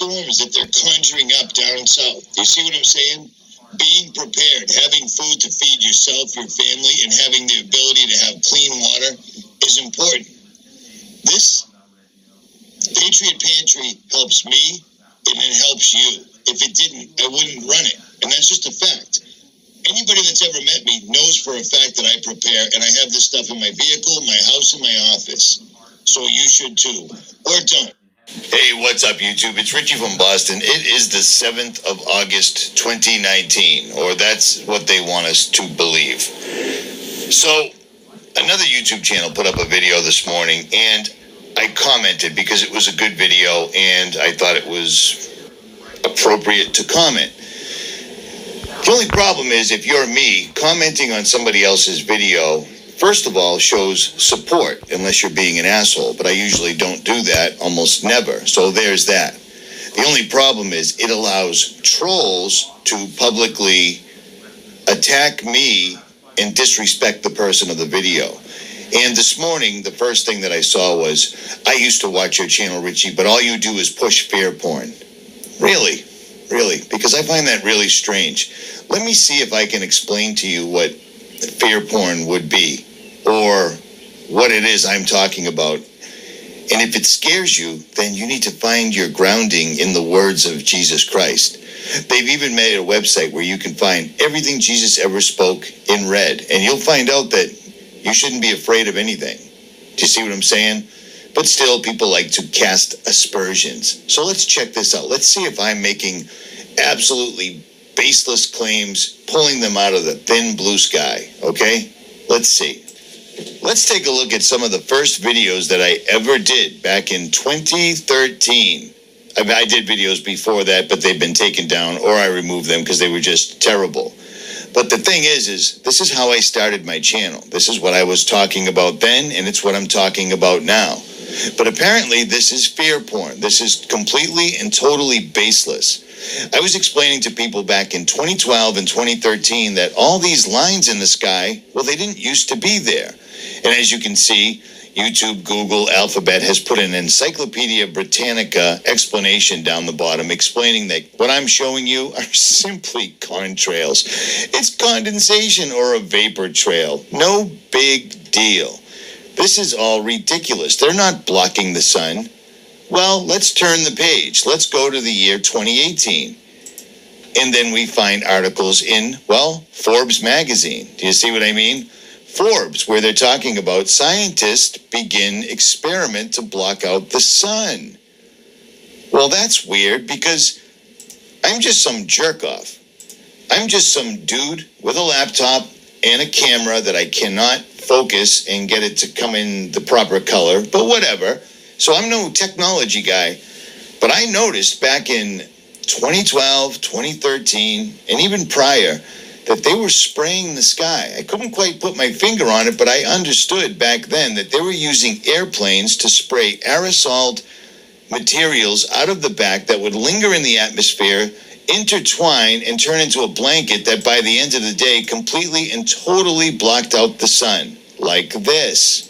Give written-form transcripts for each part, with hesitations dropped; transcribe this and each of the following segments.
storms that they're conjuring up down south. You see what I'm saying? Being prepared, having food to feed yourself, your family, and having the ability to have clean water is important. This Patriot Pantry helps me, and it helps you. If it didn't, I wouldn't run it. And that's just a fact. Anybody that's ever met me knows for a fact that I prepare, and I have this stuff in my vehicle, my house, and my office. So you should too. Or don't. Hey, what's up, YouTube? It's Richy from Boston. It is the 7th of August, 2019, or that's what they want us to believe. So, another YouTube channel put up a video this morning, and I commented because it was a good video, and I thought it was appropriate to comment. The only problem is, if you're me, commenting on somebody else's video, first of all, shows support, unless you're being an asshole. But I usually don't do that, almost never. So there's that. The only problem is it allows trolls to publicly attack me and disrespect the person of the video. And this morning, the first thing that I saw was, I used to watch your channel, Richy, but all you do is push fear porn. Really? Really? Because I find that really strange. Let me see if I can explain to you what fear porn would be, or what it is I'm talking about. And if it scares you, then you need to find your grounding in the words of Jesus Christ. They've even made a website where you can find everything Jesus ever spoke in red, and you'll find out that you shouldn't be afraid of anything. Do you see what I'm saying? But still, people like to cast aspersions. So let's check this out. Let's see if I'm making absolutely baseless claims, pulling them out of the thin blue sky, okay? Let's see. Let's take a look at some of the first videos that I ever did back in 2013. I did videos before that, but they've been taken down, or I removed them because they were just terrible. But the thing is this is how I started my channel. This is what I was talking about then, and it's what I'm talking about now. But apparently this is fear porn. This is completely and totally baseless. I was explaining to people back in 2012 and 2013 that all these lines in the sky, well, they didn't used to be there. And as you can see, YouTube, Google, Alphabet has put an Encyclopedia Britannica explanation down the bottom explaining that what I'm showing you are simply contrails. It's condensation or a vapor trail. No big deal. This is all ridiculous. They're not blocking the sun. Well, let's turn the page. Let's go to the year 2018. And then we find articles in, well, Forbes magazine. Do you see what I mean? Forbes, where they're talking about scientists begin experiment to block out the sun. Well, that's weird because I'm just some jerk off. I'm just some dude with a laptop and a camera that I cannot focus and get it to come in the proper color, but whatever. So I'm no technology guy, but I noticed back in 2012, 2013, and even prior that they were spraying the sky. I couldn't quite put my finger on it, but I understood back then that they were using airplanes to spray aerosoled materials out of the back that would linger in the atmosphere, intertwine, and turn into a blanket that by the end of the day completely and totally blocked out the sun, like this.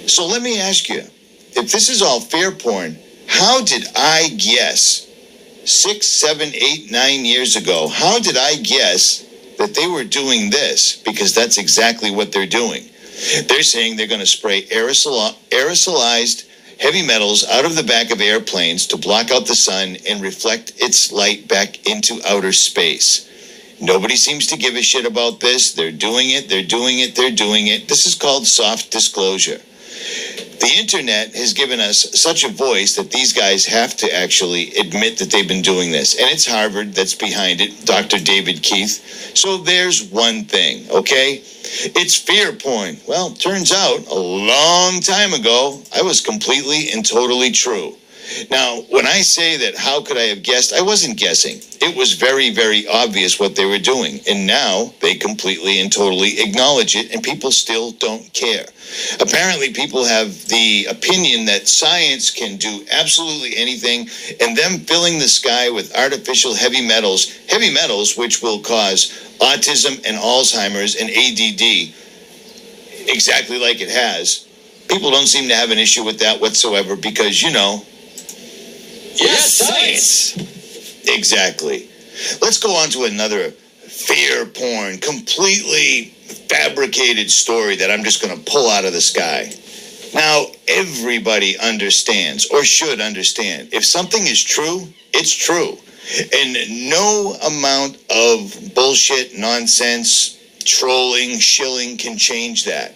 So let me ask you, if this is all fear porn, how did I guess 6, 7, 8, 9 years ago, how did I guess that they were doing this? Because that's exactly what they're doing. They're saying they're going to spray aerosolized heavy metals out of the back of airplanes to block out the sun and reflect its light back into outer space. Nobody seems to give a shit about this. They're doing it, they're doing it, they're doing it. This is called soft disclosure. The internet has given us such a voice that these guys have to actually admit that they've been doing this. And it's Harvard that's behind it, Dr. David Keith. So there's one thing, okay? It's fear porn. Well, turns out a long time ago, I was completely and totally true. Now, when I say that, how could I have guessed? I wasn't guessing. It was very, very obvious what they were doing. And now they completely and totally acknowledge it, and people still don't care. Apparently, people have the opinion that science can do absolutely anything, and them filling the sky with artificial heavy metals which will cause autism and Alzheimer's and ADD, exactly like it has. People don't seem to have an issue with that whatsoever because, you know, Yes, science. Exactly. Let's go on to another fear porn, completely fabricated story that I'm just going to pull out of the sky. Now, everybody understands, or should understand, if something is true, it's true. And no amount of bullshit, nonsense, trolling, shilling can change that.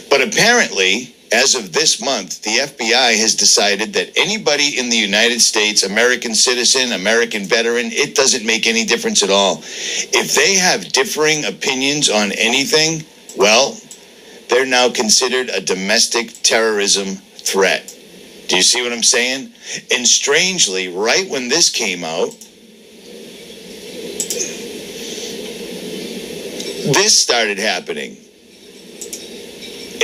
But apparently, as of this month, the FBI has decided that anybody in the United States, American citizen, American veteran, it doesn't make any difference at all. If they have differing opinions on anything, well, they're now considered a domestic terrorism threat. Do you see what I'm saying? And strangely, right when this came out, this started happening.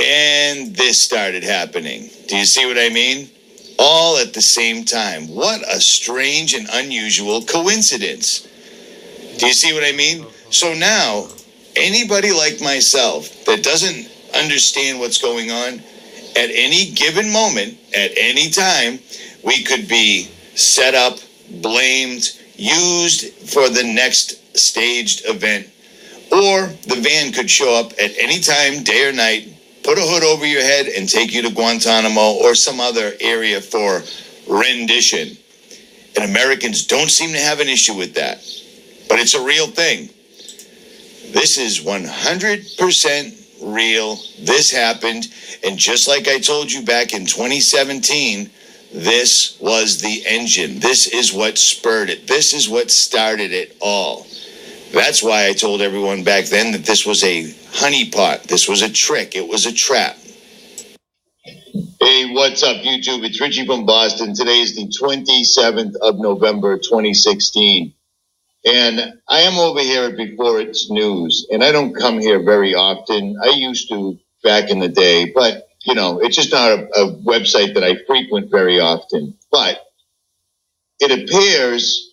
And this started happening. Do you see what I mean? All at the same time. What a strange and unusual coincidence. Do you see what I mean? So now, anybody like myself that doesn't understand what's going on, at any given moment, at any time, we could be set up, blamed, used for the next staged event. Or the van could show up at any time, day or night, put a hood over your head and take you to Guantanamo or some other area for rendition. And Americans don't seem to have an issue with that. But it's a real thing. This is 100% real. This happened. And just like I told you back in 2017, this was the engine. This is what spurred it. This is what started it all. That's why I told everyone back then that this was a honeypot. This was a trick. It was a trap. Hey, what's up, YouTube? It's Richy from Boston. Today is the 27th of November, 2016. And I am over here at Before It's News. And I don't come here very often. I used to back in the day. But, you know, it's just not a website that I frequent very often. But it appears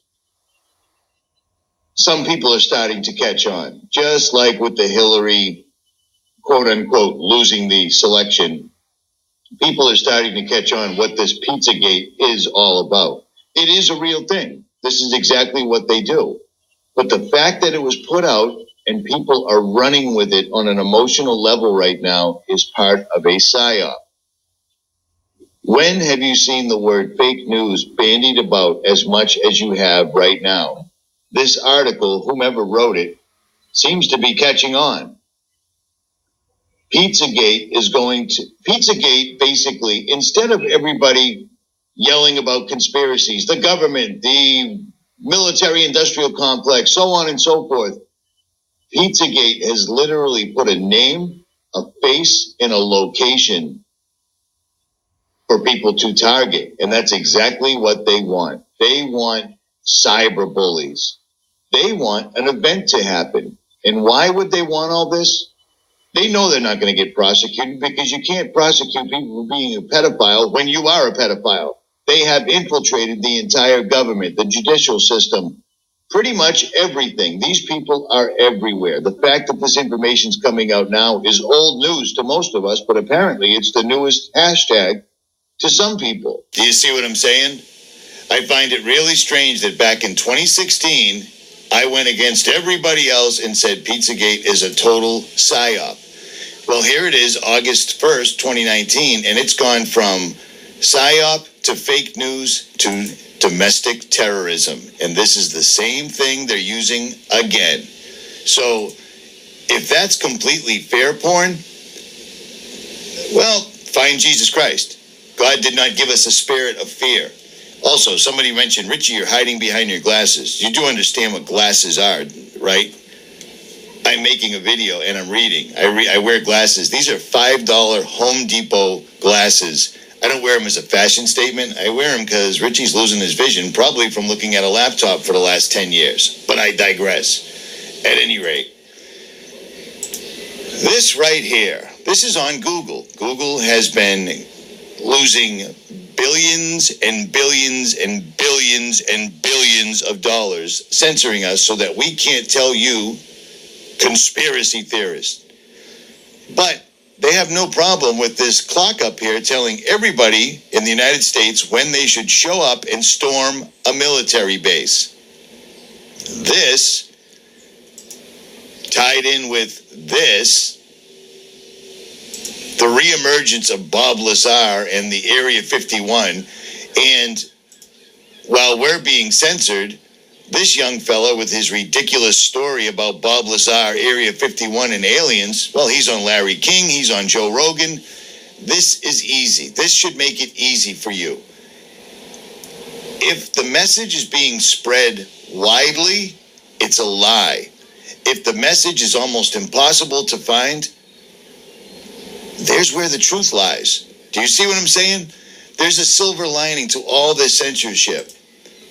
some people are starting to catch on, just like with the Hillary, quote unquote, losing the selection. People are starting to catch on what this Pizzagate is all about. It is a real thing. This is exactly what they do. But the fact that it was put out and people are running with it on an emotional level right now is part of a psyop. When have you seen the word fake news bandied about as much as you have right now? This article, whomever wrote it, seems to be catching on. Pizzagate basically, instead of everybody yelling about conspiracies, the government, the military industrial complex, so on and so forth, Pizzagate has literally put a name, a face, and a location for people to target. And that's exactly what they want. They want cyber bullies. They want an event to happen. And why would they want all this? They know they're not going to get prosecuted because you can't prosecute people for being a pedophile when you are a pedophile. They have infiltrated the entire government, the judicial system, pretty much everything. These people are everywhere. The fact that this information is coming out now is old news to most of us, but apparently it's the newest hashtag to some people. Do you see what I'm saying? I find it really strange that back in 2016, I went against everybody else and said Pizzagate is a total psyop. Well, here it is, August 1st, 2019, and it's gone from psyop to fake news to domestic terrorism. And this is the same thing they're using again. So if that's completely fair porn, well, find Jesus Christ. God did not give us a spirit of fear. Also, somebody mentioned, Richy, you're hiding behind your glasses. You do understand what glasses are, right? I'm making a video and I'm reading. I wear glasses. These are $5 Home Depot glasses. I don't wear them as a fashion statement. I wear them because Richy's losing his vision, probably from looking at a laptop for the last 10 years. But I digress. At any rate, this right here, this is on Google. Google has been losing billions and billions and billions and billions of dollars censoring us so that we can't tell you conspiracy theorists. But they have no problem with this clock up here telling everybody in the United States when they should show up and storm a military base. This, tied in with this, the reemergence of Bob Lazar and the Area 51, and while we're being censored, this young fella with his ridiculous story about Bob Lazar, Area 51, and aliens, well, he's on Larry King, he's on Joe Rogan. This is easy. This should make it easy for you. If the message is being spread widely, it's a lie. If the message is almost impossible to find, there's where the truth lies. Do you see what I'm saying? There's a silver lining to all this censorship.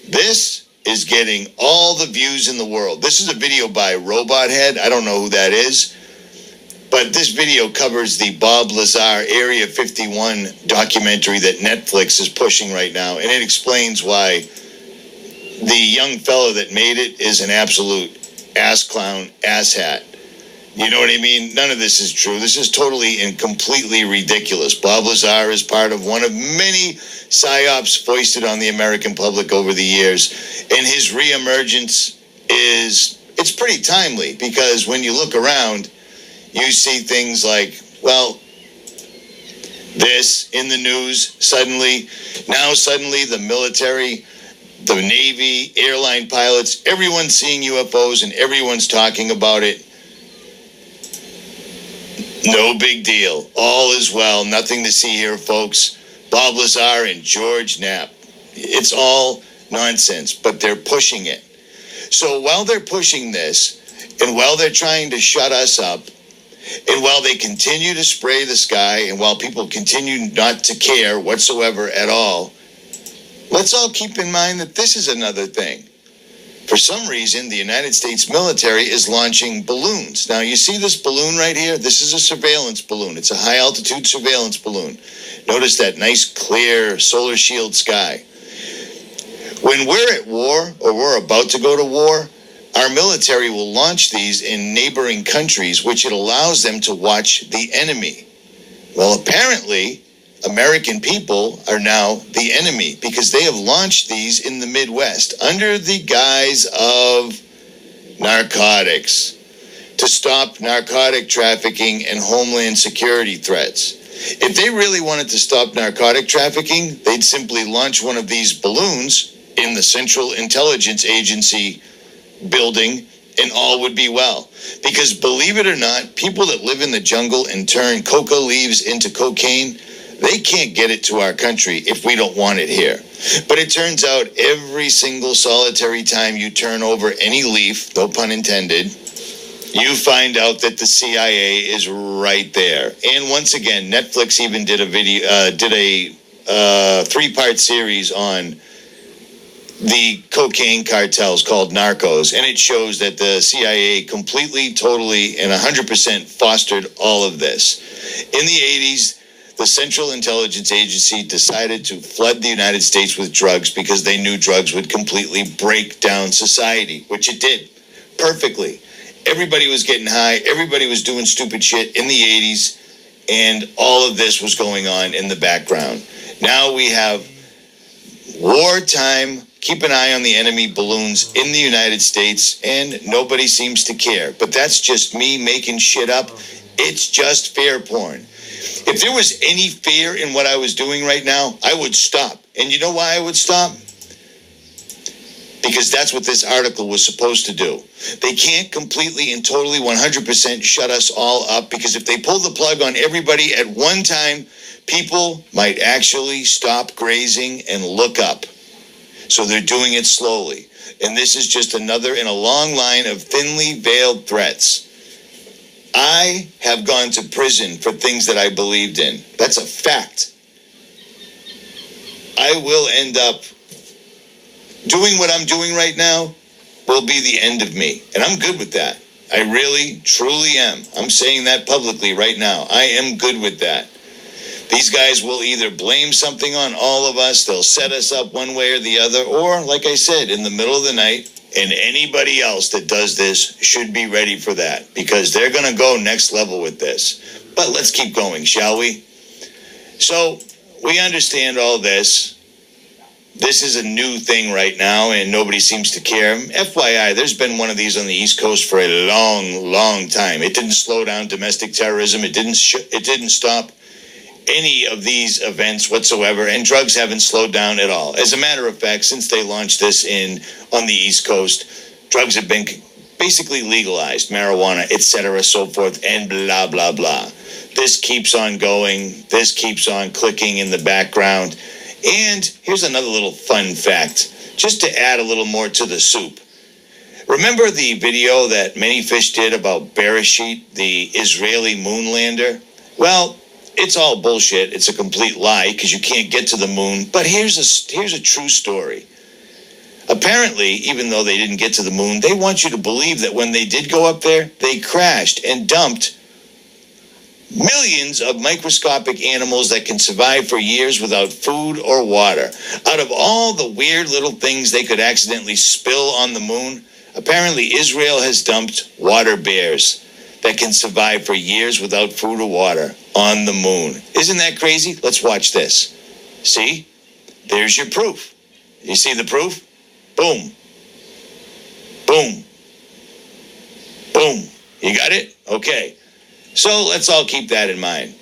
This is getting all the views in the world. This is a video by Robot Head. I don't know who that is. But this video covers the Bob Lazar Area 51 documentary that Netflix is pushing right now. And it explains why the young fellow that made it is an absolute ass clown, ass hat. You know what I mean? None of this is true. This is totally and completely ridiculous. Bob Lazar is part of one of many psyops foisted on the American public over the years. And his reemergence it's pretty timely, because when you look around, you see things like, well, this in the news suddenly the military, the Navy, airline pilots, everyone's seeing UFOs and everyone's talking about it. No big deal. All is well. Nothing to see here, folks. Bob Lazar and George Knapp. It's all nonsense, but they're pushing it. So while they're pushing this, and while they're trying to shut us up, and while they continue to spray the sky, and while people continue not to care whatsoever at all, let's all keep in mind that this is another thing. For some reason, the United States military is launching balloons. Now, you see this balloon right here? This is a surveillance balloon. It's a high-altitude surveillance balloon. Notice that nice, clear, solar shield sky. When we're at war, or we're about to go to war, our military will launch these in neighboring countries, which it allows them to watch the enemy. Well, apparently, American people are now the enemy, because they have launched these in the Midwest under the guise of narcotics, to stop narcotic trafficking and homeland security threats. If they really wanted to stop narcotic trafficking, they'd simply launch one of these balloons in the Central Intelligence Agency building, and all would be well. Because believe it or not, people that live in the jungle and turn coca leaves into cocaine, they can't get it to our country if we don't want it here. But it turns out every single solitary time you turn over any leaf, no pun intended, you find out that the CIA is right there. And once again, Netflix even did a three-part series on the cocaine cartels called Narcos, and it shows that the CIA completely, totally, and 100% fostered all of this. In the 80s, the Central Intelligence Agency decided to flood the United States with drugs because they knew drugs would completely break down society, which it did perfectly. Everybody was getting high. Everybody was doing stupid shit in the 80s, and all of this was going on in the background. Now we have wartime, keep an eye on the enemy balloons in the United States, and nobody seems to care. But that's just me making shit up. It's just fair porn. If there was any fear in what I was doing right now, I would stop. And you know why I would stop? Because that's what this article was supposed to do. They can't completely and totally 100% shut us all up, because if they pull the plug on everybody at one time, people might actually stop grazing and look up. So they're doing it slowly. And this is just another in a long line of thinly veiled threats. I have gone to prison for things that I believed in. That's a fact. I will end up doing what I'm doing right now will be the end of me. And I'm good with that. I really, truly am. I'm saying that publicly right now. I am good with that. These guys will either blame something on all of us, they'll set us up one way or the other, or, like I said, in the middle of the night, and anybody else that does this should be ready for that, because they're going to go next level with this. But let's keep going, shall we? So we understand all this. This is a new thing right now, and nobody seems to care. FYI, there's been one of these on the East Coast for a long, long time. It didn't slow down domestic terrorism. It didn't stop any of these events whatsoever, and drugs haven't slowed down at all. As a matter of fact, since they launched this on the East Coast, drugs have been basically legalized, marijuana, etc., so forth, and blah, blah, blah. This keeps on going. This keeps on clicking in the background. And here's another little fun fact, just to add a little more to the soup. Remember the video that Many Fish did about Bereshit, the Israeli moon lander? Well, it's all bullshit. It's a complete lie because you can't get to the moon. But here's a true story. Apparently, even though they didn't get to the moon, they want you to believe that when they did go up there, they crashed and dumped millions of microscopic animals that can survive for years without food or water. Out of all the weird little things they could accidentally spill on the moon, apparently Israel has dumped water bears that can survive for years without food or water on the moon. Isn't that crazy? Let's watch this. See? There's your proof. You see the proof? Boom. Boom. Boom. You got it? Okay. So let's all keep that in mind.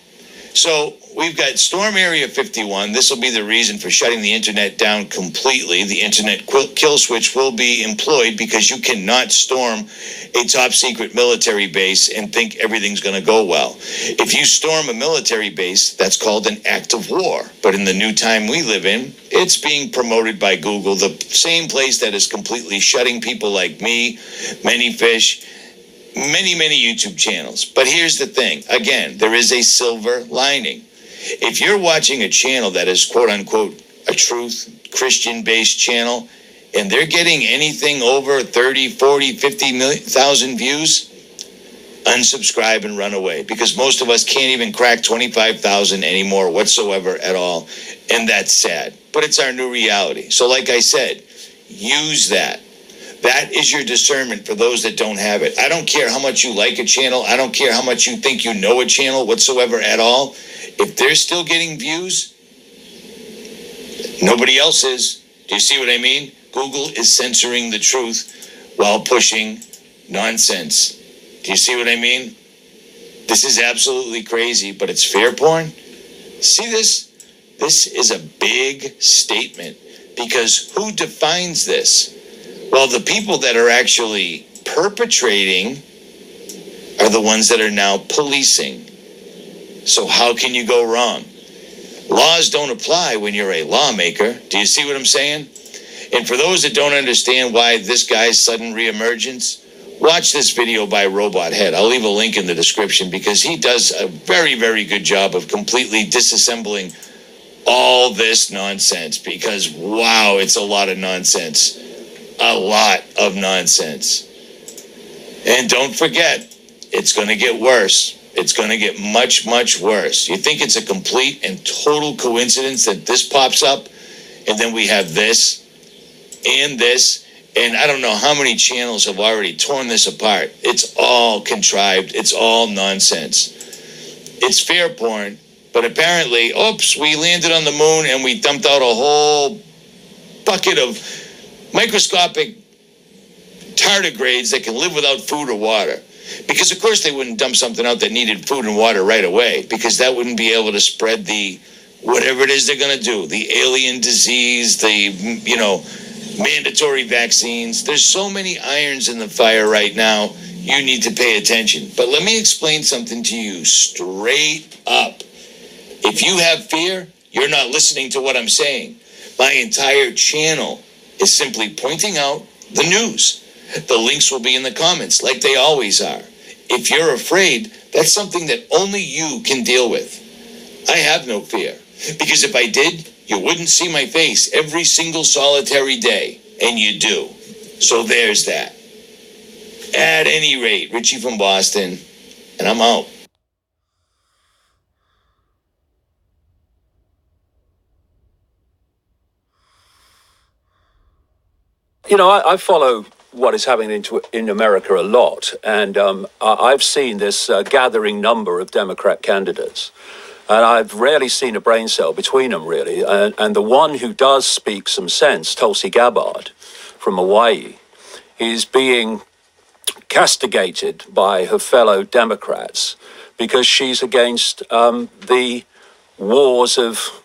So we've got Storm Area 51. This will be the reason for shutting the internet down completely. The internet kill switch will be employed because you cannot storm a top secret military base and think everything's going to go well. If you storm a military base, that's called an act of war. But in the new time we live in, it's being promoted by Google, the same place that is completely shutting people like me, Many Fish, many YouTube channels. But here's the thing. Again, there is a silver lining. If you're watching a channel that is quote unquote a truth Christian-based channel and they're getting anything over 30, 40, 50,000 views, unsubscribe and run away, because most of us can't even crack 25,000 anymore whatsoever at all. And that's sad. But it's our new reality. So like I said, use that. That is your discernment for those that don't have it. I don't care how much you like a channel. I don't care how much you think you know a channel whatsoever at all. If they're still getting views, nobody else is. Do you see what I mean? Google is censoring the truth while pushing nonsense. Do you see what I mean? This is absolutely crazy, but it's fair porn. See this? This is a big statement, because who defines this? Well, the people that are actually perpetrating are the ones that are now policing. So how can you go wrong? Laws don't apply when you're a lawmaker. Do you see what I'm saying? And for those that don't understand why this guy's sudden reemergence, watch this video by Robot Head. I'll leave a link in the description, because he does a very, very good job of completely disassembling all this nonsense. Because, wow, it's a lot of nonsense. A lot of nonsense. And don't forget, it's going to get worse. It's going to get much, much worse. You think it's a complete and total coincidence that this pops up, and then we have this, and I don't know how many channels have already torn this apart. It's all contrived. It's all nonsense. It's fair porn, but apparently, oops, we landed on the moon and we dumped out a whole bucket of microscopic tardigrades that can live without food or water. Because, of course, they wouldn't dump something out that needed food and water right away, because that wouldn't be able to spread the whatever it is they're going to do, the alien disease, the, mandatory vaccines. There's so many irons in the fire right now, you need to pay attention. But let me explain something to you straight up. If you have fear, you're not listening to what I'm saying. My entire channel is simply pointing out the news. The links will be in the comments, like they always are. If you're afraid, that's something that only you can deal with. I have no fear, because if I did, you wouldn't see my face every single solitary day, and you do. So there's that. At any rate, Richy from Boston, and I'm out. I follow what is happening in America a lot, and I've seen this gathering number of Democrat candidates, and I've rarely seen a brain cell between them, really. And the one who does speak some sense, Tulsi Gabbard from Hawaii, is being castigated by her fellow Democrats because she's against the wars of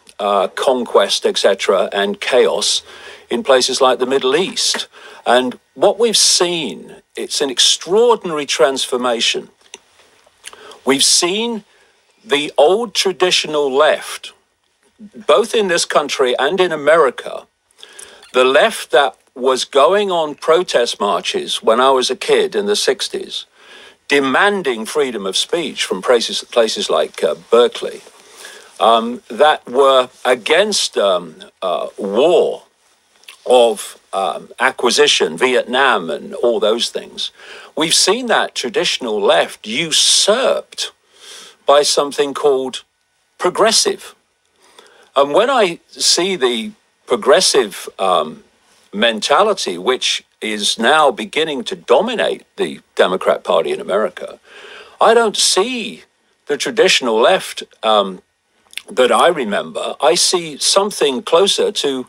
conquest, etc., and chaos in places like the Middle East. And what we've seen, it's an extraordinary transformation. We've seen the old traditional left, both in this country and in America, the left that was going on protest marches when I was a kid in the 60s, demanding freedom of speech from places like Berkeley, that were against war of acquisition, Vietnam and all those things. We've seen that traditional left usurped by something called progressive. And when I see the progressive mentality, which is now beginning to dominate the Democrat Party in America, I don't see the traditional left that I remember. I see something closer to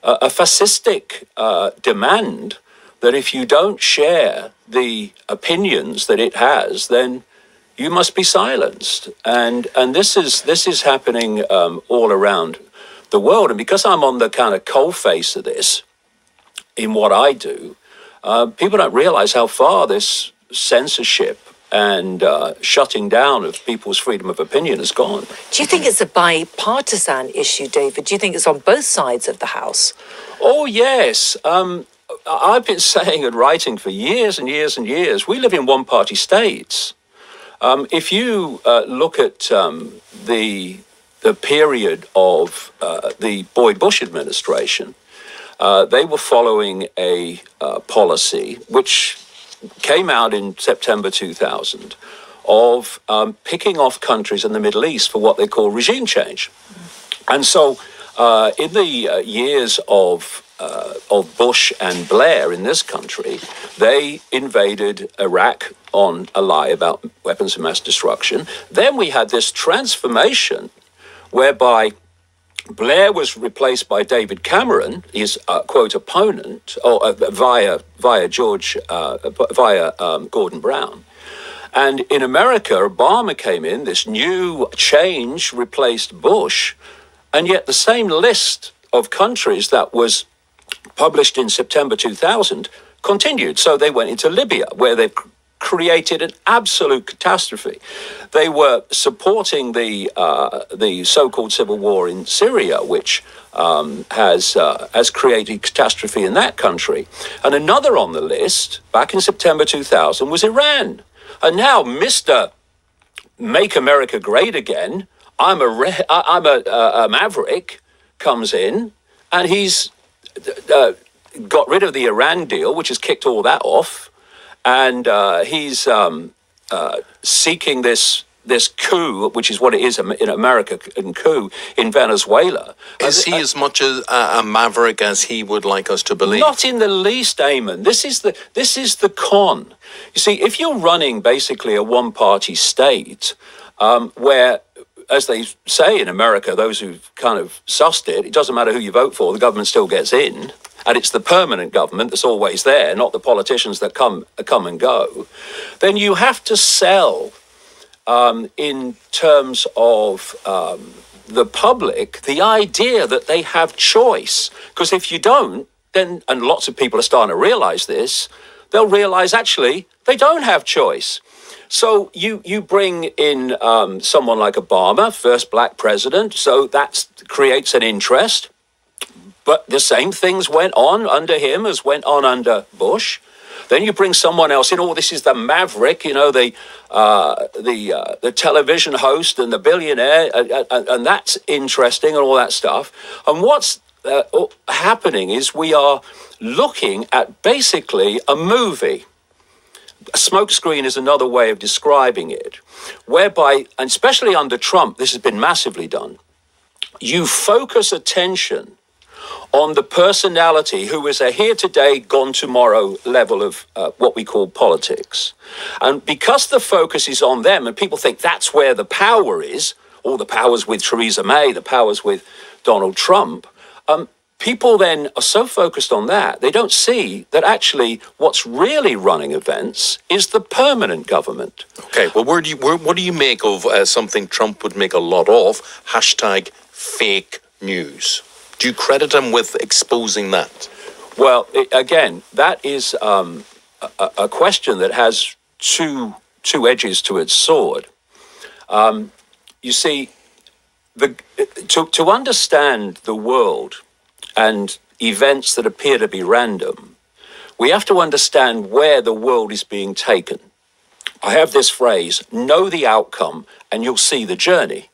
a fascistic demand that if you don't share the opinions that it has, then you must be silenced. And this is happening all around the world. And because I'm on the kind of coal face of this in what I do, people don't realize how far this censorship and shutting down of people's freedom of opinion has gone. Do you think it's a bipartisan issue, David? Do you think it's on both sides of the House? Oh, yes. I've been saying and writing for years and years and years, we live in one-party states. If you look at the period of the Boyd Bush administration, they were following a policy which came out in September 2000 of picking off countries in the Middle East for what they call regime change. And so in the years of Bush and Blair in this country, they invaded Iraq on a lie about weapons of mass destruction. Then we had this transformation whereby Blair was replaced by David Cameron, his quote opponent, or via Gordon Brown. And in America, Obama came in. This new change replaced Bush, and yet the same list of countries that was published in September 2000 continued. So they went into Libya, where they created an absolute catastrophe. They were supporting the so-called civil war in Syria, which has created catastrophe in that country. And another on the list, back in September 2000, was Iran. And now Mr. Make America Great Again, I'm a maverick, comes in, and he's got rid of the Iran deal, which has kicked all that off. And he's seeking this coup, which is what it is in America, a coup in Venezuela. Is he as much a maverick as he would like us to believe? Not in the least, Eamon. This is the con. You see, if you're running basically a one-party state, where, as they say in America, those who've kind of sussed it, it doesn't matter who you vote for, the government still gets in. And it's the permanent government that's always there, not the politicians that come and go, then you have to sell in terms of the public the idea that they have choice. Because if you don't, then, and lots of people are starting to realize this, they'll realize actually they don't have choice. So you bring in someone like Obama, first black president, so that creates an interest. But the same things went on under him as went on under Bush. Then you bring someone else in. Oh, this is the maverick, you know, the television host and the billionaire, and that's interesting and all that stuff. And what's happening is we are looking at basically a movie. A smokescreen is another way of describing it, whereby, and especially under Trump, this has been massively done. You focus attention on the personality who is a here today, gone tomorrow level of what we call politics. And because the focus is on them and people think that's where the power is, all the powers with Theresa May, the powers with Donald Trump, people then are so focused on that, they don't see that actually what's really running events is the permanent government. Okay, well, what do you make of something Trump would make a lot of, hashtag fake news? Do you credit him with exposing that? Well, again, that is a question that has two edges to its sword. You see, to understand the world and events that appear to be random, we have to understand where the world is being taken. I have this phrase, know the outcome and you'll see the journey.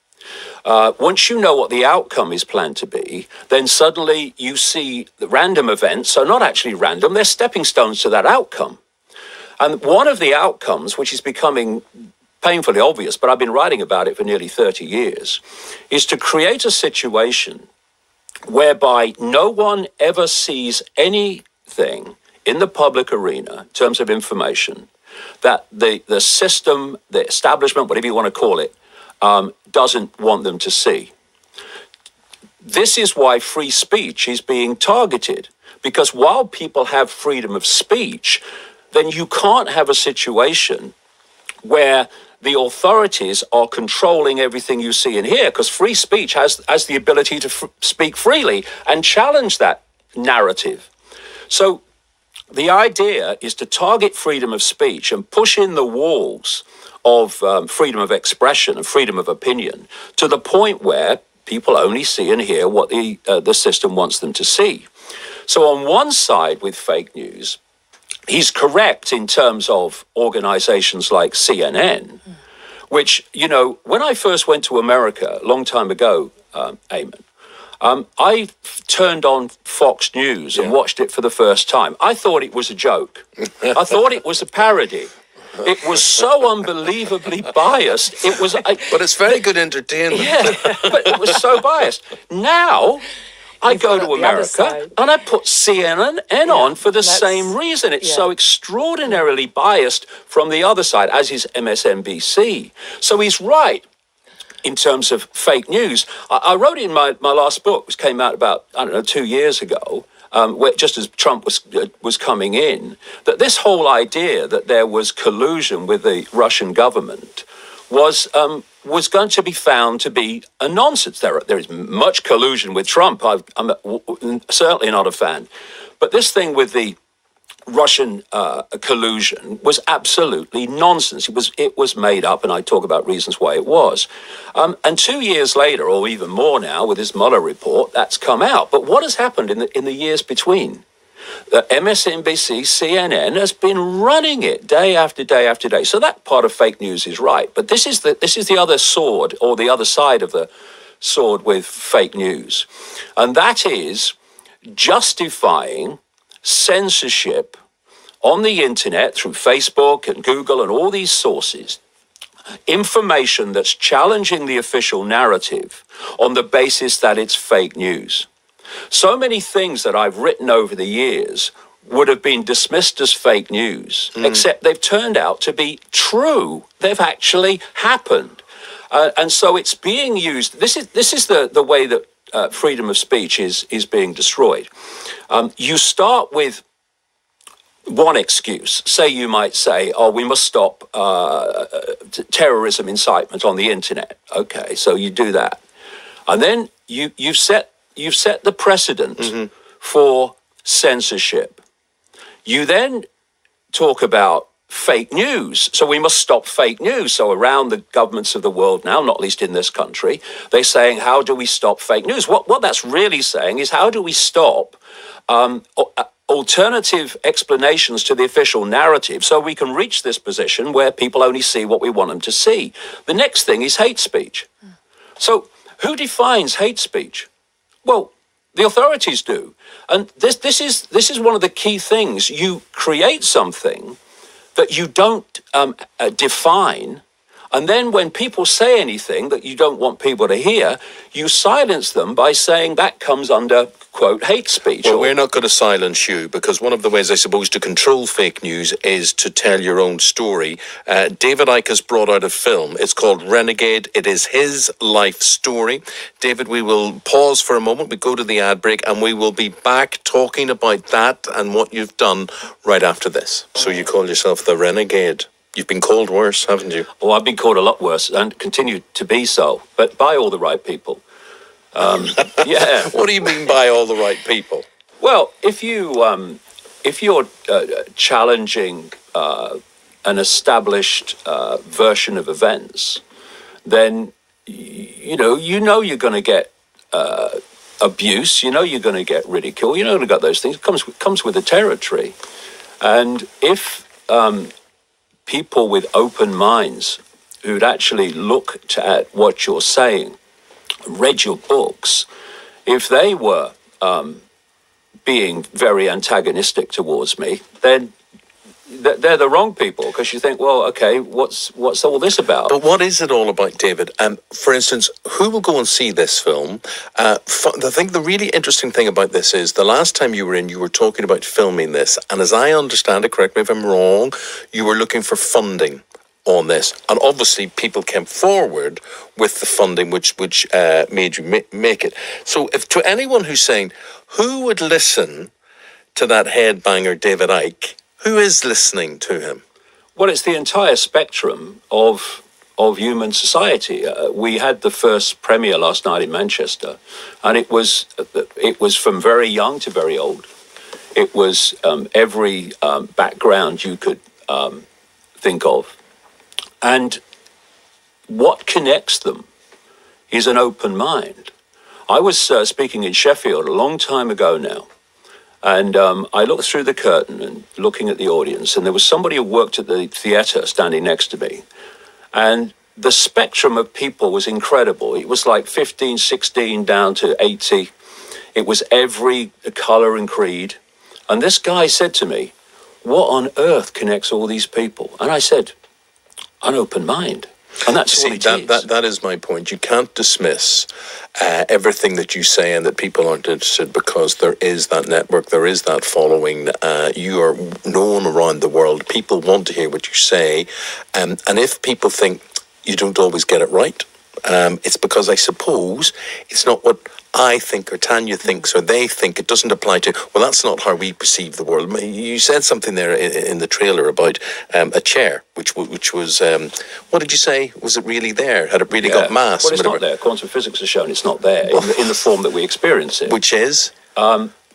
Once you know what the outcome is planned to be, then suddenly you see the random events are not actually random, they're stepping stones to that outcome. And one of the outcomes, which is becoming painfully obvious, but I've been writing about it for nearly 30 years, is to create a situation whereby no one ever sees anything in the public arena in terms of information that the system, the establishment, whatever you want to call it, doesn't want them to see. This is why free speech is being targeted, because while people have freedom of speech, then you can't have a situation where the authorities are controlling everything you see and hear, because free speech has the ability to speak freely and challenge that narrative. So the idea is to target freedom of speech and push in the walls of freedom of expression and freedom of opinion to the point where people only see and hear what the system wants them to see. So on one side with fake news, he's correct in terms of organizations like CNN, which, you know, when I first went to America a long time ago, Eamon, I turned on Fox News and watched it for the first time. I thought it was a joke. I thought it was a parody. It was so unbelievably biased. It was, but it's very good entertainment. Yeah, but it was so biased. Now I go to America and I put CNN on for the same reason. It's so extraordinarily biased from the other side, as is MSNBC. So he's right in terms of fake news. I wrote in my last book, which came out about, 2 years ago, where, just as Trump was coming in, that this whole idea that there was collusion with the Russian government was going to be found to be a nonsense. There is much collusion with Trump. I'm certainly not a fan. But this thing with the Russian collusion was absolutely nonsense. It was made up, and I talk about reasons why it was. And 2 years later, or even more now, with this Mueller report, that's come out. But what has happened in the years between? The MSNBC, CNN has been running it day after day after day. So that part of fake news is right. But this is the other sword, or the other side of the sword with fake news. And that is justifying censorship on the internet through Facebook and Google and all these sources, information that's challenging the official narrative on the basis that it's fake news. So many things that I've written over the years would have been dismissed as fake news, except they've turned out to be true. They've actually happened. And so it's being used. This is the way that freedom of speech is being destroyed. You start with one excuse. Say you might say, we must stop terrorism incitement on the internet. Okay, so you do that. And then you've set the precedent for censorship. You then talk about fake news. So we must stop fake news. So around the governments of the world now, not least in this country, they're saying, how do we stop fake news? What that's really saying is, how do we stop alternative explanations to the official narrative so we can reach this position where people only see what we want them to see? The next thing is hate speech. So who defines hate speech? Well, the authorities do. And this is one of the key things. You create something that you don't define And then when people say anything that you don't want people to hear, you silence them by saying that comes under, quote, hate speech. Well, we're not going to silence you, because one of the ways, I suppose, to control fake news is to tell your own story. David Icke has brought out a film. It's called Renegade. It is his life story. David, we will pause for a moment. We go to the ad break, and we will be back talking about that and what you've done right after this. So you call yourself the Renegade. You've been called worse, haven't you? Oh, I've been called a lot worse and continue to be so, but by all the right people. Yeah. What do you mean by all the right people? Well, if you're challenging an established version of events, then you know you're going to get abuse. You know you're going to get ridicule. You know you've got those things. It comes with the territory, and if people with open minds who'd actually looked at what you're saying, read your books, if they were being very antagonistic towards me, then they're the wrong people, because you think, well, okay, what's all this about? But what is it all about, David? For instance, who will go and see this film? I think the really interesting thing about this is the last time you were talking about filming this, and as I understand it, correct me if I'm wrong, you were looking for funding on this, and obviously people came forward with the funding which made you make it. So if to anyone who's saying, who would listen to that headbanger David Icke, who is listening to him? Well, it's the entire spectrum of human society. We had the first premiere last night in Manchester, and it was from very young to very old. It was every background you could think of. And what connects them is an open mind. I was speaking in Sheffield a long time ago now, and I looked through the curtain and looking at the audience, and there was somebody who worked at the theatre standing next to me. And the spectrum of people was incredible. It was like 15, 16 down to 80. It was every colour and creed. And this guy said to me, what on earth connects all these people? And I said, an open mind. And that's what it is. That is my point. You can't dismiss everything that you say and that people aren't interested, because there is that network, there is that following. You are known around the world. People want to hear what you say. And if people think you don't always get it right, it's because I suppose it's not what I think or Tanya thinks or they think. It doesn't apply to, well, that's not how we perceive the world. You said something there in the trailer about a chair, which was, what did you say? Was it really there? Had it really got mass? Well, it's not there. Quantum physics has shown it's not there in the form that we experience it. Which is?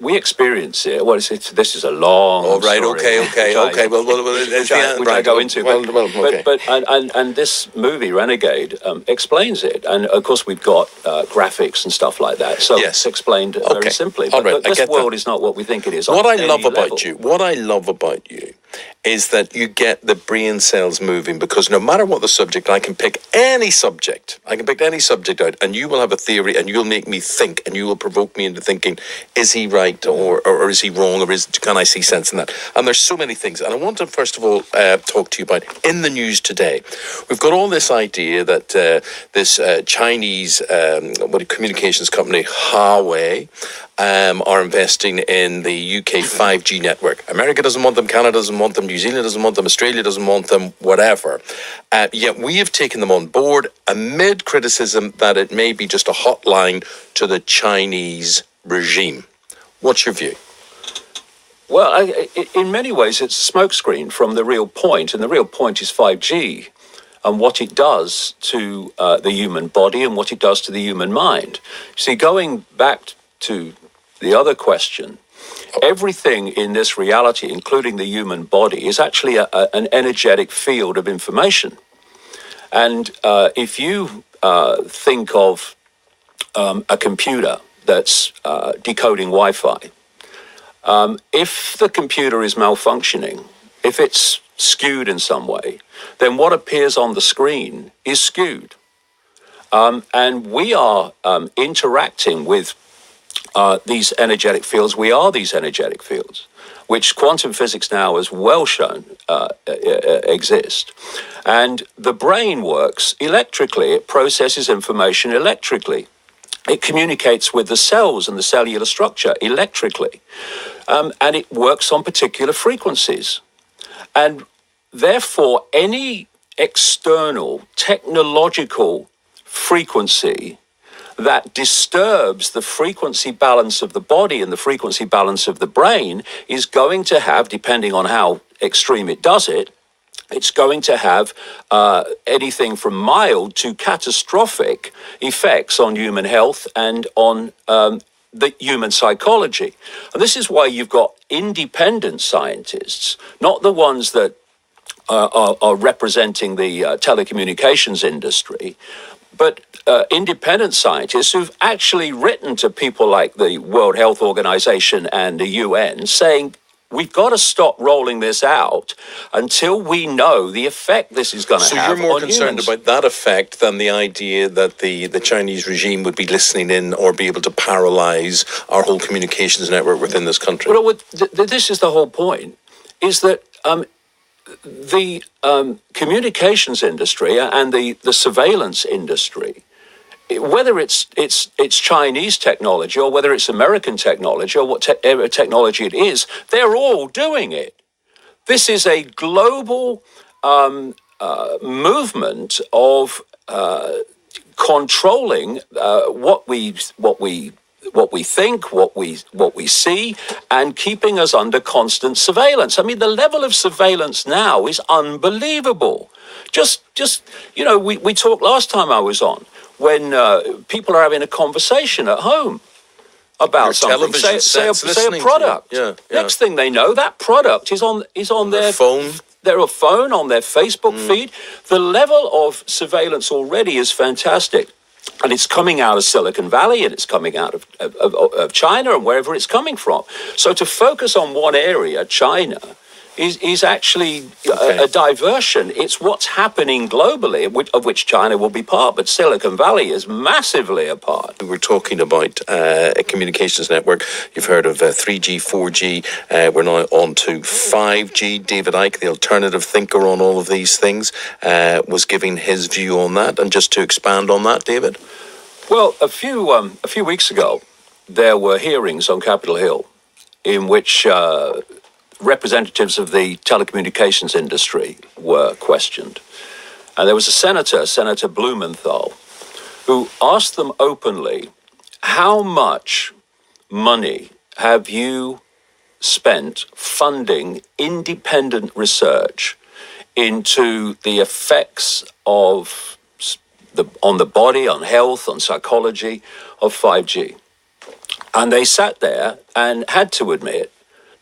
We experience it. Well, this is a long. Oh, right. story, Okay. Well, which I go into. Okay. But this movie Renegade explains it, and of course we've got graphics and stuff like that. So yes. It's explained very simply. All right. But this world is not what we think it is. What I love about you is that you get the brain cells moving, because no matter what the subject, I can pick any subject. I can pick any subject out, and you will have a theory, and you'll make me think, and you will provoke me into thinking, is he right, or is he wrong, or can I see sense in that? And there's so many things. And I want to, first of all, talk to you about, in the news today, we've got all this idea that this Chinese communications company, Huawei, are investing in the UK 5G network. America doesn't want them, Canada doesn't want them, New Zealand doesn't want them, Australia doesn't want them, whatever. Yet we have taken them on board amid criticism that it may be just a hotline to the Chinese regime. What's your view? Well, in many ways, it's a smokescreen from the real point, and the real point is 5G and what it does to the human body and what it does to the human mind. See, going back to the other question, everything in this reality, including the human body, is actually an energetic field of information. And if you think of a computer that's decoding Wi-Fi, if the computer is malfunctioning, if it's skewed in some way, then what appears on the screen is skewed. And we are interacting with these energetic fields. We are these energetic fields, which quantum physics now has well shown exist. And the brain works electrically. It processes information electrically. It communicates with the cells and the cellular structure electrically. And it works on particular frequencies. And therefore, any external technological frequency that disturbs the frequency balance of the body and the frequency balance of the brain is going to have, depending on how extreme it does it, it's going to have anything from mild to catastrophic effects on human health and on the human psychology. And this is why you've got independent scientists, not the ones that are representing the telecommunications industry, but independent scientists who've actually written to people like the World Health Organization and the UN saying, we've got to stop rolling this out until we know the effect this is going to have on humans. So you're more concerned about that effect than the idea that the Chinese regime would be listening in or be able to paralyze our whole communications network within this country? Well, this is the whole point, is that the communications industry and the surveillance industry, whether it's Chinese technology or whether it's American technology or whatever technology it is, they're all doing it. This is a global movement of controlling what we think, what we see, and keeping us under constant surveillance. I mean, the level of surveillance now is unbelievable. Just we talked last time I was on, when people are having a conversation at home about something, say a product. Yeah. Next thing they know, that product is on their phone. Their phone, on their Facebook feed. The level of surveillance already is fantastic. And it's coming out of Silicon Valley, and it's coming out of China and wherever it's coming from. So to focus on one area, China, is actually a diversion. It's what's happening globally, of which China will be part, but Silicon Valley is massively a part. We're talking about a communications network. You've heard of 3G, 4G. We're now on to 5G. David Icke, the alternative thinker on all of these things, was giving his view on that. And just to expand on that, David? Well, a few weeks ago, there were hearings on Capitol Hill in which representatives of the telecommunications industry were questioned. And there was a Senator Blumenthal, who asked them openly, how much money have you spent funding independent research into the effects of on the body, on health, on psychology of 5G? And they sat there and had to admit,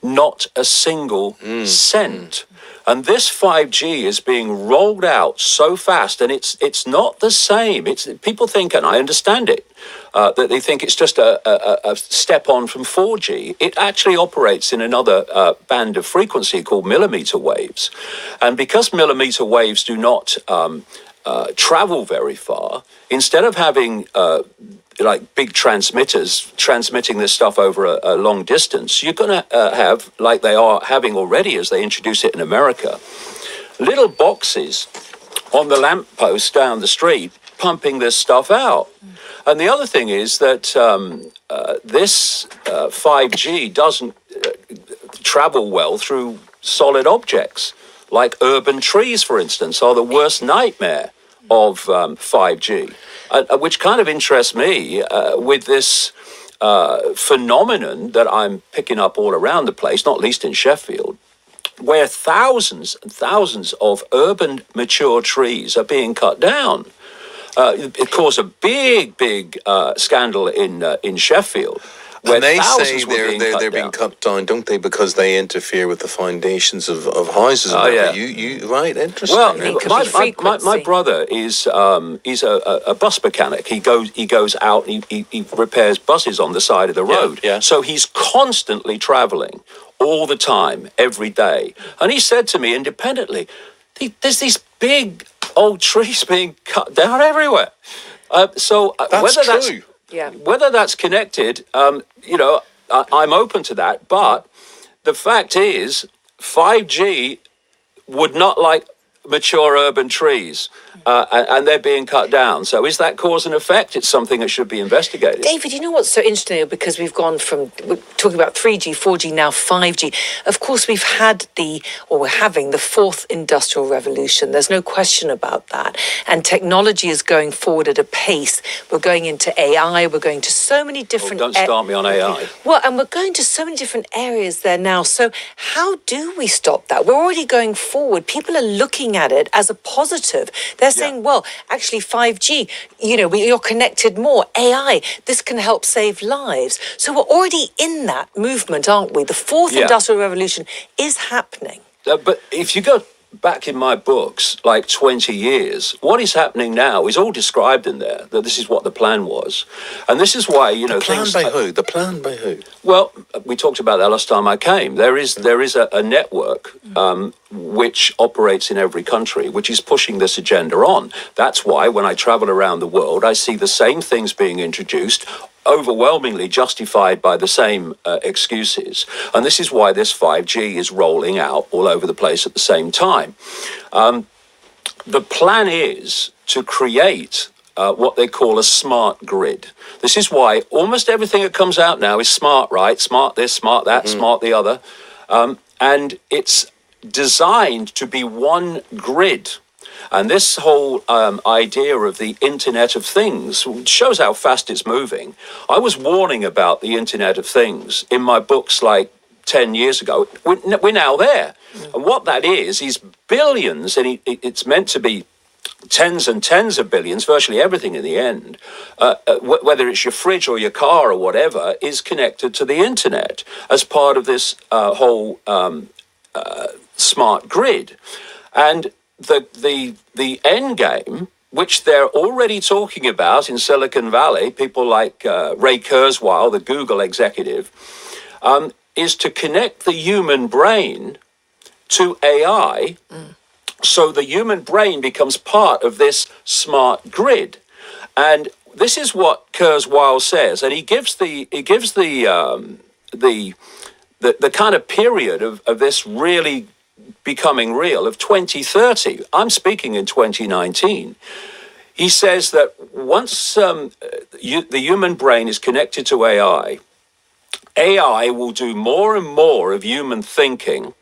not a single cent. And this 5G is being rolled out so fast, and it's not the same. People think, and I understand it, that they think it's just a step on from 4G. It actually operates in another band of frequency called millimeter waves. And because millimeter waves do not travel very far, instead of having like big transmitters transmitting this stuff over a long distance, you're going to have, like they are having already as they introduce it in America, little boxes on the lamppost down the street pumping this stuff out. And the other thing is that this 5G doesn't travel well through solid objects, like urban trees, for instance, are the worst nightmare of 5G. Which kind of interests me with this phenomenon that I'm picking up all around the place, not least in Sheffield, where thousands and thousands of urban mature trees are being cut down. It caused a big scandal in Sheffield. And they say they're being cut down, don't they? Because they interfere with the foundations of houses. Oh, yeah. You right? Interesting. Well, my brother is a bus mechanic. He goes out and he repairs buses on the side of the road. Yeah. So he's constantly traveling all the time, every day. And he said to me independently, "There's these big old trees being cut down everywhere." That's true. Yeah. Whether that's connected, I'm open to that. But the fact is, 5G would not like mature urban trees, and they're being cut down. So is that cause and effect? It's something that should be investigated. David, you know what's so interesting? Because we've gone from we're talking about 3G, 4G, now 5G. Of course, we're having the fourth industrial revolution. There's no question about that. And technology is going forward at a pace. We're going into AI. We're going to so many different... Don't start me on AI. Well, and we're going to so many different areas there now. So how do we stop that? We're already going forward. People are looking at it as a positive. They're saying, well, actually 5G, you're connected more. AI, this can help save lives. So we're already in that movement, aren't we? The fourth industrial revolution is happening. But if you go back in my books, like 20 years, what is happening now is all described in there, that this is what the plan was. And this is why, The plan by who? Well, we talked about that last time I came. There is a network which operates in every country, which is pushing this agenda on. That's why when I travel around the world, I see the same things being introduced, overwhelmingly justified by the same excuses. And this is why this 5G is rolling out all over the place at the same time. The plan is to create what they call a smart grid. This is why almost everything that comes out now is smart, right? Smart this, smart that, smart the other. And it's designed to be one grid. And this whole idea of the Internet of Things shows how fast it's moving. I was warning about the Internet of Things in my books like 10 years ago. We're now there. And what that is billions, and it's meant to be tens and tens of billions, virtually everything in the end, whether it's your fridge or your car or whatever, is connected to the Internet as part of this whole smart grid. And the end game, which they're already talking about in Silicon Valley, people like Ray Kurzweil, the Google executive, is to connect the human brain to AI, so the human brain becomes part of this smart grid. And this is what Kurzweil says, and he gives the kind of period of this really becoming real of 2030. I'm speaking in 2019. He says that once the human brain is connected to AI will do more and more of human thinking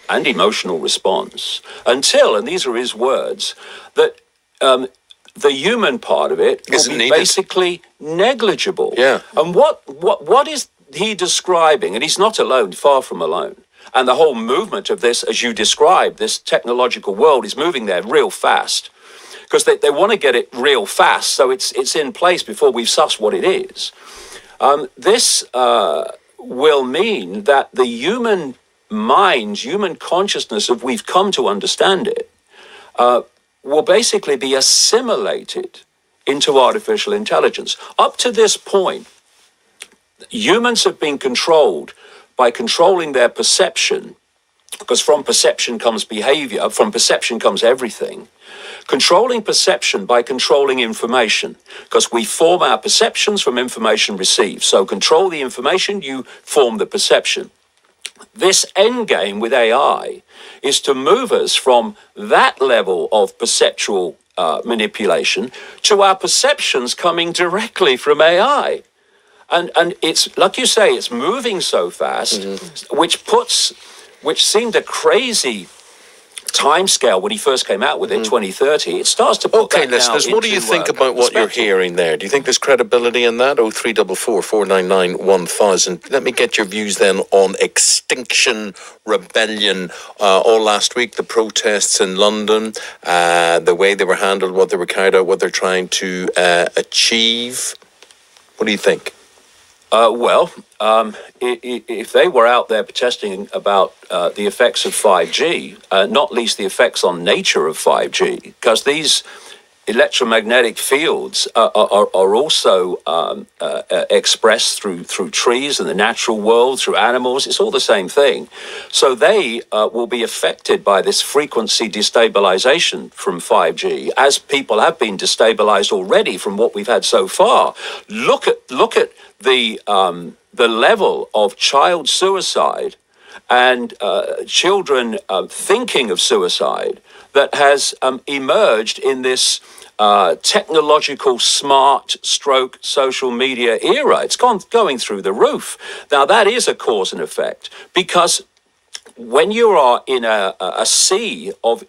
and emotional response until, and these are his words, that the human part of it will be basically negligible. Yeah. And what is he describing? And he's not alone, far from alone. And the whole movement of this, as you described, this technological world is moving there real fast because they want to get it real fast so it's in place before we've sussed what it is. This will mean that the human mind, human consciousness, if we've come to understand it, will basically be assimilated into artificial intelligence. Up to this point, humans have been controlled by controlling their perception, because from perception comes behavior, from perception comes everything. Controlling perception by controlling information, because we form our perceptions from information received. So control the information, you form the perception. This end game with AI is to move us from that level of perceptual manipulation to our perceptions coming directly from AI. And it's, like you say, it's moving so fast, which seemed a crazy timescale when he first came out with it, 2030. It starts to put Okay, listeners, what do you think about what you're hearing there? Do you think there's credibility in that? 0344 499 1000. Let me get your views then on Extinction Rebellion. All last week, the protests in London, the way they were handled, what they were carried out, what they're trying to achieve. What do you think? If they were out there protesting about the effects of 5G, not least the effects on nature of 5G, because these electromagnetic fields are also expressed through trees and the natural world, through animals. It's all the same thing. So they will be affected by this frequency destabilization from 5G, as people have been destabilized already from what we've had so far. Look at the level of child suicide and children thinking of suicide that has emerged in this technological smart stroke social media era. It's going through the roof. Now, that is a cause and effect, because when you are in a sea of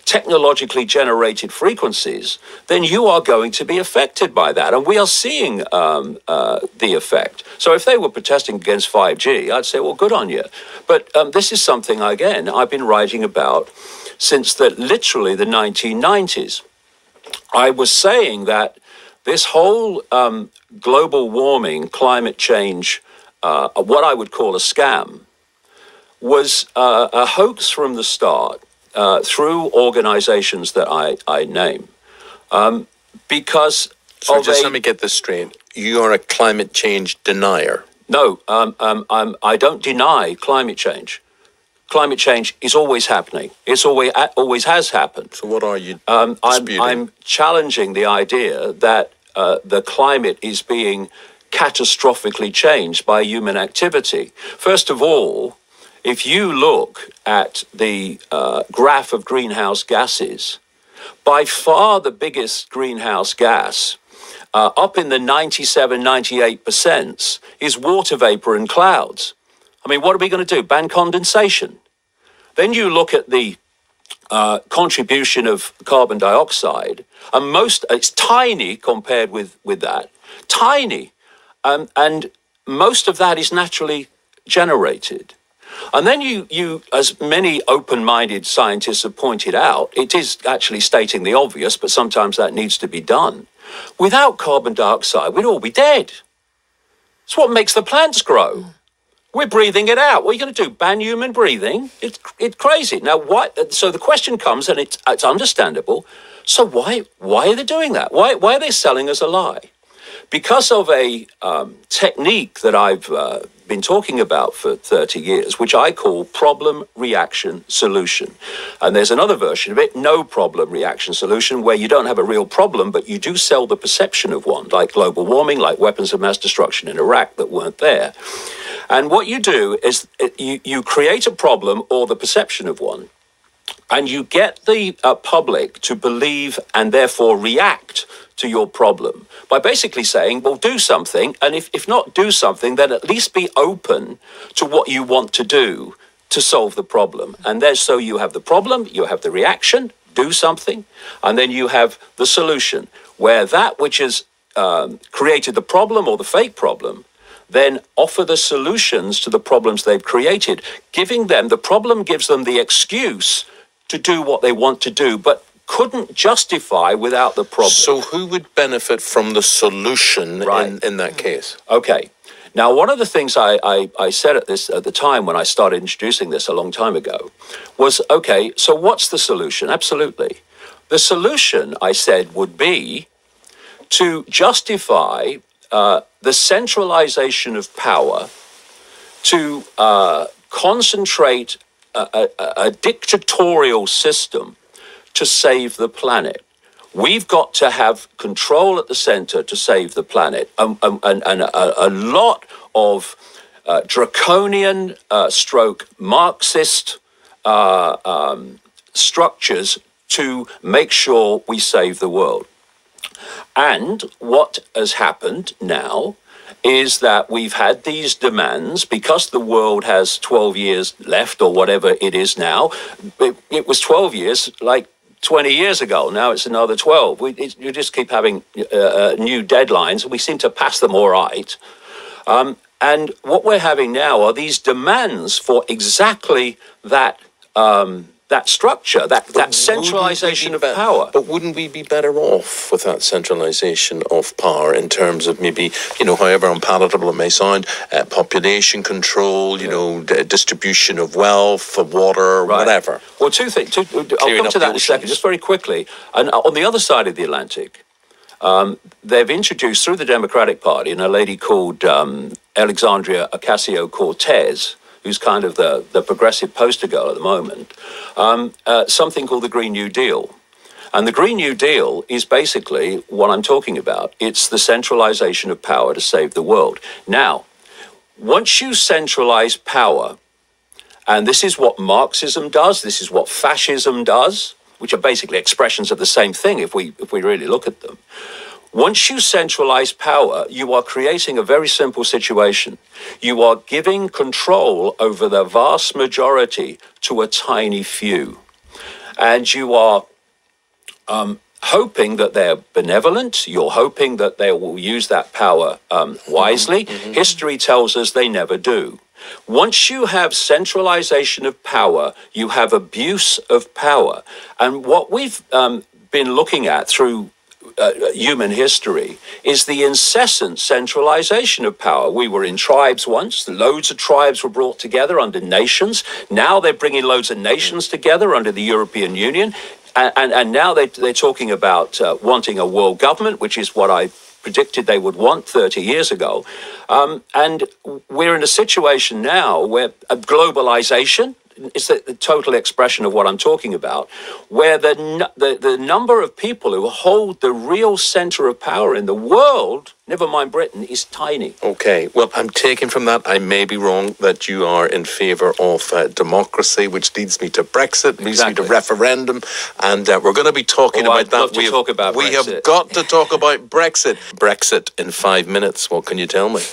technologically generated frequencies, then you are going to be affected by that. And we are seeing the effect. So if they were protesting against 5G, I'd say, well, good on you. But this is something, again, I've been writing about since literally the 1990s. I was saying that this whole global warming, climate change, what I would call a scam, was a hoax from the start through organizations that I name. Because so just let me get this straight. You are a climate change denier. No, I don't deny climate change. Climate change is always happening. It's always has happened. So what are you disputing? I'm challenging the idea that the climate is being catastrophically changed by human activity. First of all, if you look at the graph of greenhouse gases, by far the biggest greenhouse gas, up in the 97, 98%, is water vapor and clouds. I mean, what are we going to do? Ban condensation? Then you look at the contribution of carbon dioxide, and it's tiny compared with that, tiny, and most of that is naturally generated. And then you, as many open-minded scientists have pointed out, it is actually stating the obvious, but sometimes that needs to be done. Without carbon dioxide, we'd all be dead. It's what makes the plants grow. We're breathing it out. What are you going to do? Ban human breathing? It's crazy. Now, why? So the question comes, and it's understandable. So why are they doing that? Why are they selling us a lie? Because of a technique that I've been talking about for 30 years, which I call problem, reaction, solution. And there's another version of it, no problem, reaction, solution, where you don't have a real problem, but you do sell the perception of one, like global warming, like weapons of mass destruction in Iraq that weren't there. And what you do is you create a problem or the perception of one, and you get the public to believe and therefore react to your problem by basically saying, well, do something. And if not do something, then at least be open to what you want to do to solve the problem. And so you have the problem, you have the reaction, do something, and then you have the solution, where that which has created the problem or the fake problem then offer the solutions to the problems they've created. The problem gives them the excuse to do what they want to do, but couldn't justify without the problem. So who would benefit from the solution in that case? Okay. Now, one of the things I said at the time when I started introducing this a long time ago was, okay, so what's the solution? Absolutely. The solution, I said, would be to justify the centralization of power, to concentrate a dictatorial system to save the planet. We've got to have control at the center to save the planet. And a lot of draconian stroke Marxist structures to make sure we save the world. And what has happened now is that we've had these demands because the world has 12 years left or whatever it is now. It was 12 years like 20 years ago. Now it's another 12. You just keep having new deadlines. We seem to pass them all right. And what we're having now are these demands for exactly that that structure, that Wouldn't we centralization be of bet- power. But wouldn't we be better off with that centralization of power in terms of maybe, however unpalatable it may sound, population control, distribution of wealth, of water, Right. whatever? Well, two things. I'll Clearing come up to that the in a second, oceans. just very quickly. And on the other side of the Atlantic, they've introduced through the Democratic Party and a lady called Alexandria Ocasio-Cortez, who's kind of the progressive poster girl at the moment, something called the Green New Deal. And the Green New Deal is basically what I'm talking about. It's the centralization of power to save the world. Now, once you centralize power, and this is what Marxism does, this is what fascism does, which are basically expressions of the same thing if we really look at them. Once you centralize power, you are creating a very simple situation. You are giving control over the vast majority to a tiny few. And you are hoping that they're benevolent. You're hoping that they will use that power wisely. History tells us they never do. Once you have centralization of power, you have abuse of power. And what we've been looking at through human history is the incessant centralization of power. We were in tribes once. Loads of tribes were brought together under nations. Now they're bringing loads of nations together under the European Union. And now they're talking about wanting a world government, which is what I predicted they would want 30 years ago. And we're in a situation now where globalization is the total expression of what I'm talking about, where the number of people who hold the real center of power in the world, never mind Britain, is tiny. Okay, well, I'm taking from that, I may be wrong, that you are in favour of democracy, which leads me to Brexit, leads me to referendum, and we're going to be talking about I'd that. love to talk about we Brexit. have got to talk about Brexit. Brexit in 5 minutes, what can you tell me?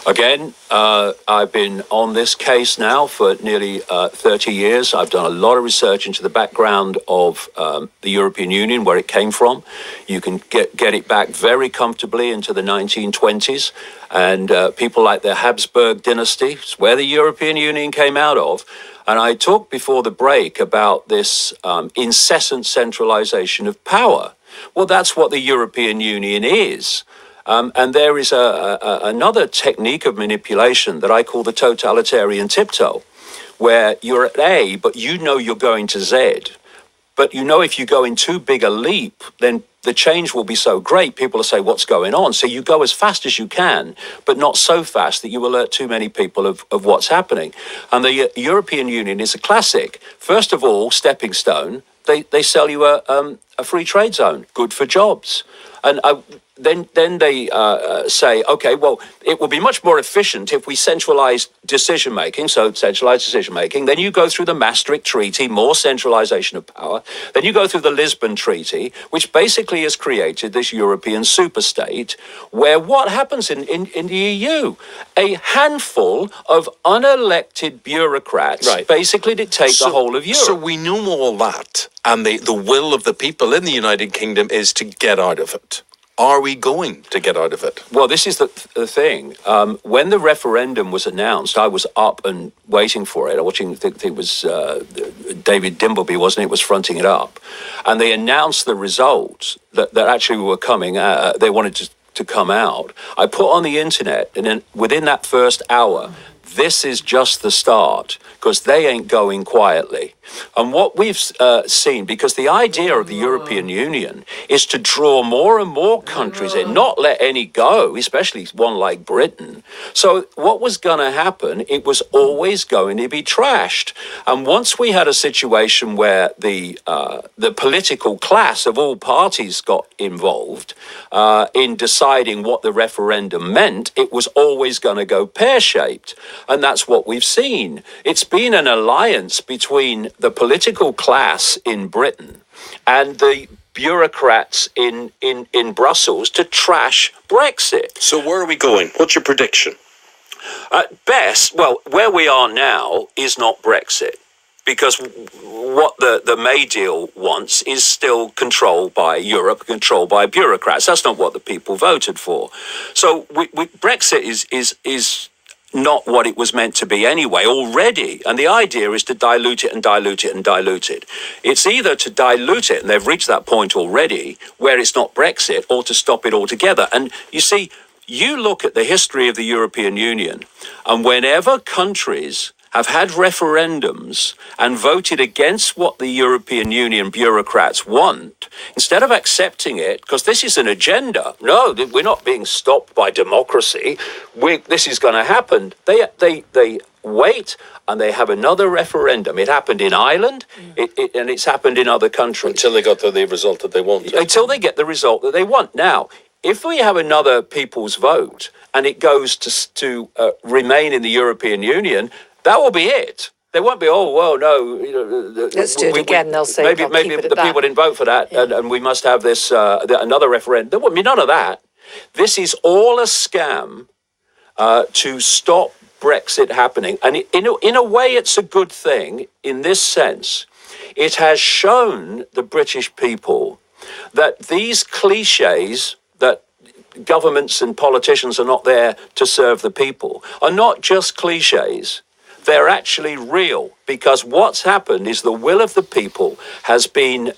Again, I've been on this case now for nearly 30 years. I've done a lot of research into the background of the European Union, where it came from. You can get it back very comfortably into the 1920s. And people like the Habsburg dynasty, it's where the European Union came out of. And I talked before the break about this incessant centralization of power. Well, that's what the European Union is. And there is another technique of manipulation that I call the totalitarian tiptoe, where you're at A, but you know you're going to Z. But you know if you go in too big a leap, then the change will be so great, people will say, what's going on? So you go as fast as you can, but not so fast that you alert too many people of what's happening. And the European Union is a classic. First of all, stepping stone, they sell you a free trade zone, good for jobs. And then they say, okay, well, it will be much more efficient if we centralize decision making, so centralized decision making. Then you go through the Maastricht Treaty, more centralization of power. Then you go through the Lisbon Treaty, which basically has created this European superstate, where what happens in the EU? A handful of unelected bureaucrats basically dictate the whole of Europe. So we know all that, and the will of the people in the United Kingdom is to get out of it. Are we going to get out of it? Well, this is the thing. When the referendum was announced, I was up and waiting for it. I think it was David Dimbleby, wasn't it, was fronting it up. And they announced the results that actually were coming. They wanted to come out. I put on the internet, and then within that first hour, this is just the start, because they ain't going quietly. And what we've seen, because the idea of the European Union is to draw more and more countries in, not let any go, especially one like Britain. So what was going to happen, it was always going to be trashed. And once we had a situation where the political class of all parties got involved in deciding what the referendum meant, it was always going to go pear-shaped. And that's what we've seen. It's been an alliance between the political class in Britain and the bureaucrats in Brussels to trash Brexit. So where are we going? What's your prediction? At best, well, where we are now is not Brexit, because what the May deal wants is still controlled by Europe, controlled by bureaucrats. That's not what the people voted for. So Brexit is not what it was meant to be anyway already. And the idea is to dilute it and dilute it and dilute it. It's either to dilute it, and they've reached that point already, where it's not Brexit, or to stop it altogether. And you see, you look at the history of the European Union, and whenever countries have had referendums and voted against what the European Union bureaucrats want, instead of accepting it, because this is an agenda. No, we're not being stopped by democracy. This is going to happen. They wait and they have another referendum. It happened in Ireland, and it's happened in other countries. Until they got to the result that they want. Until they get the result that they want. Now, if we have another people's vote and it goes to remain in the European Union, that will be it. There won't be, oh, well, no. Let's do it again, they'll say. Maybe the people didn't vote for that, and we must have this another referendum. There won't be none of that. This is all a scam to stop Brexit happening. And in a way, it's a good thing in this sense. It has shown the British people that these cliches that governments and politicians are not there to serve the people are not just cliches. They're actually real, because what's happened is the will of the people has been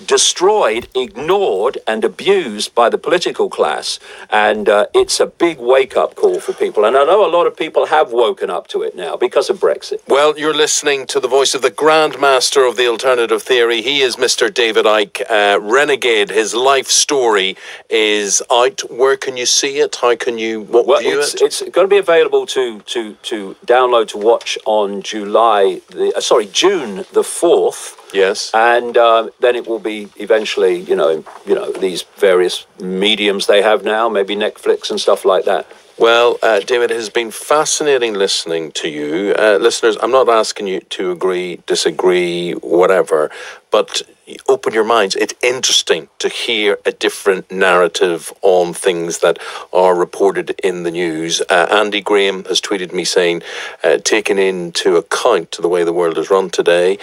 destroyed, ignored, and abused by the political class. And it's a big wake-up call for people. And I know a lot of people have woken up to it now because of Brexit. Well, you're listening to the voice of the Grand Master of the alternative theory. He is Mr. David Icke, Renegade. His life story is out. Where can you see it? How can you view it? It's going to be available to download, to watch on June the 4th. Yes. And then it will be eventually, these various mediums they have now, maybe Netflix and stuff like that. Well, David, it has been fascinating listening to you. Listeners, I'm not asking you to agree, disagree, whatever, but open your minds. It's interesting to hear a different narrative on things that are reported in the news. Andy Graham has tweeted me saying, taking into account the way the world is run today,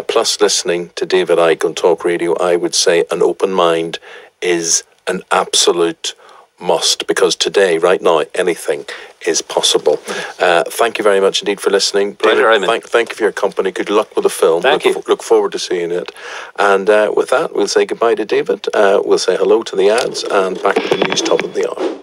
plus listening to David Icke on Talk Radio, I would say an open mind is an absolute must, because today, right now, anything is possible. Thank you very much indeed for listening. Pleasure, Raymond. Thank you for your company. Good luck with the film. Thank you. Look forward to seeing it. And with that, we'll say goodbye to David. We'll say hello to the ads and back to the news top of the hour.